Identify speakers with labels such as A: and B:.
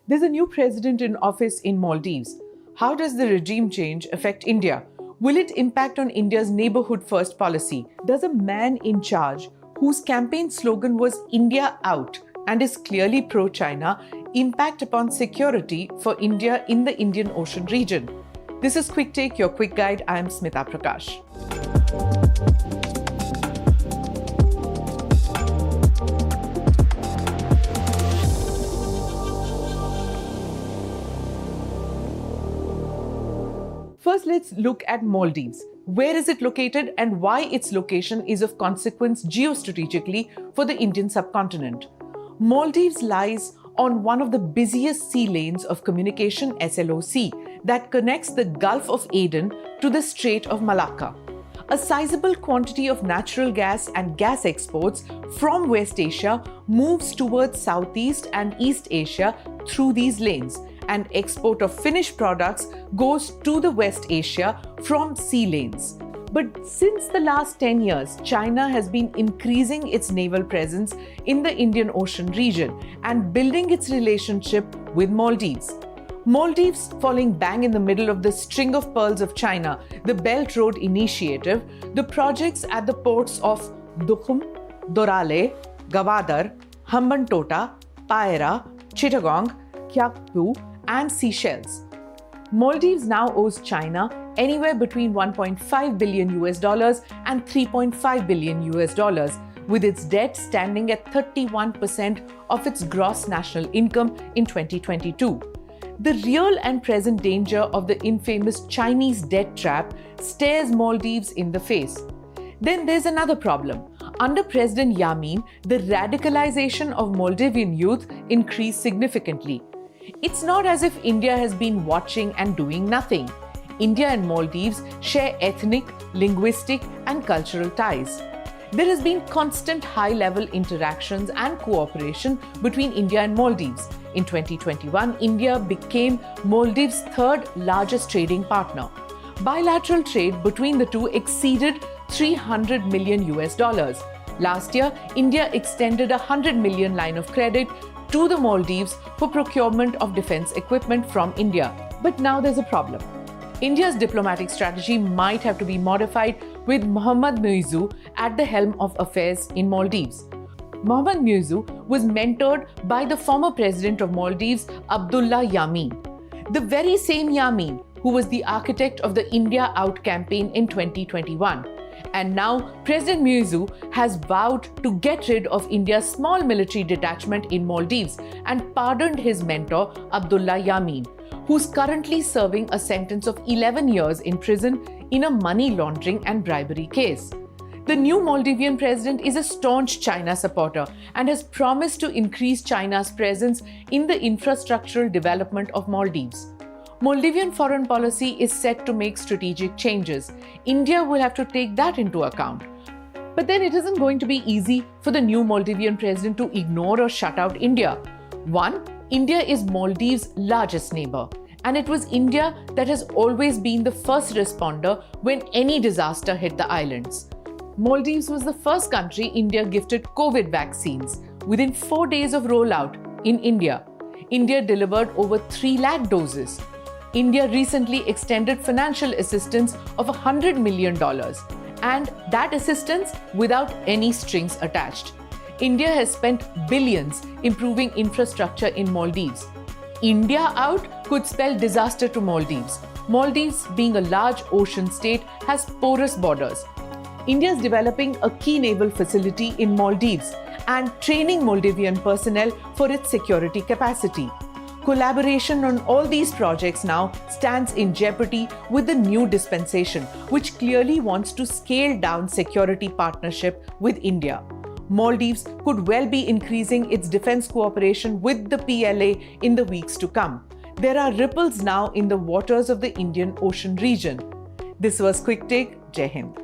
A: There's a new president in office in Maldives. How does the regime change affect India? Will it impact on India's neighborhood first policy? Does a man in charge, whose campaign slogan was India Out and is clearly pro-China, impact upon security for India in the Indian Ocean region? This is Quick Take, your quick guide. I am Smita Prakash. First, let's look at Maldives. Where is it located and why its location is of consequence geostrategically for the Indian subcontinent? Maldives lies on one of the busiest sea lanes of communication SLOC that connects the Gulf of Aden to the Strait of Malacca. A sizable quantity of natural gas and gas exports from West Asia moves towards Southeast and East Asia through these lanes, and export of finished products goes to the West Asia from sea lanes. But since the last 10 years, China has been increasing its naval presence in the Indian Ocean region and building its relationship with Maldives. Maldives, falling bang in the middle of the string of pearls of China, the Belt Road Initiative, the projects at the ports of Dukhum, Dorale, Gwadar, Hambantota, Paera, Chittagong, Kyakpu, and Seychelles. Maldives now owes China anywhere between $1.5 billion and $3.5 billion, with its debt standing at 31% of its gross national income in 2022. The real and present danger of the infamous Chinese debt trap stares Maldives in the face. Then there's another problem. Under President Yamin, the radicalization of Maldivian youth increased significantly. It's not as if India has been watching and doing nothing. India and Maldives share ethnic, linguistic, and cultural ties. There has been constant high-level interactions and cooperation between India and Maldives. In 2021, India became Maldives' third largest trading partner. Bilateral trade between the two exceeded $300 million. Last year, India extended a $100 million line of credit to the Maldives for procurement of defense equipment from India. But now there's a problem. India's diplomatic strategy might have to be modified with Mohamed Muizzu at the helm of affairs in Maldives. Mohamed Muizzu was mentored by the former president of Maldives, Abdullah Yamin, the very same Yamin who was the architect of the India Out campaign in 2021. And now President Muizzu has vowed to get rid of India's small military detachment in Maldives and pardoned his mentor Abdullah Yamin, who's currently serving a sentence of 11 years in prison in a money laundering and bribery case. The new Maldivian president is a staunch China supporter and has promised to increase China's presence in the infrastructural development of Maldives. Maldivian foreign policy is set to make strategic changes. India will have to take that into account. But then it isn't going to be easy for the new Maldivian president to ignore or shut out India. One, India is Maldives' largest neighbor, and it was India that has always been the first responder when any disaster hit the islands. Maldives was the first country India gifted COVID vaccines within 4 days of rollout in India. India delivered over 3 lakh doses. India recently extended financial assistance of $100 million, and that assistance without any strings attached. India has spent billions improving infrastructure in Maldives. India Out could spell disaster to Maldives. Maldives, being a large ocean state, has porous borders. India is developing a key naval facility in Maldives and training Maldivian personnel for its security capacity. Collaboration on all these projects now stands in jeopardy with the new dispensation, which clearly wants to scale down security partnership with India. Maldives could well be increasing its defense cooperation with the PLA in the weeks to come. There are ripples now in the waters of the Indian Ocean region. This was Quick Take. Jai Hind.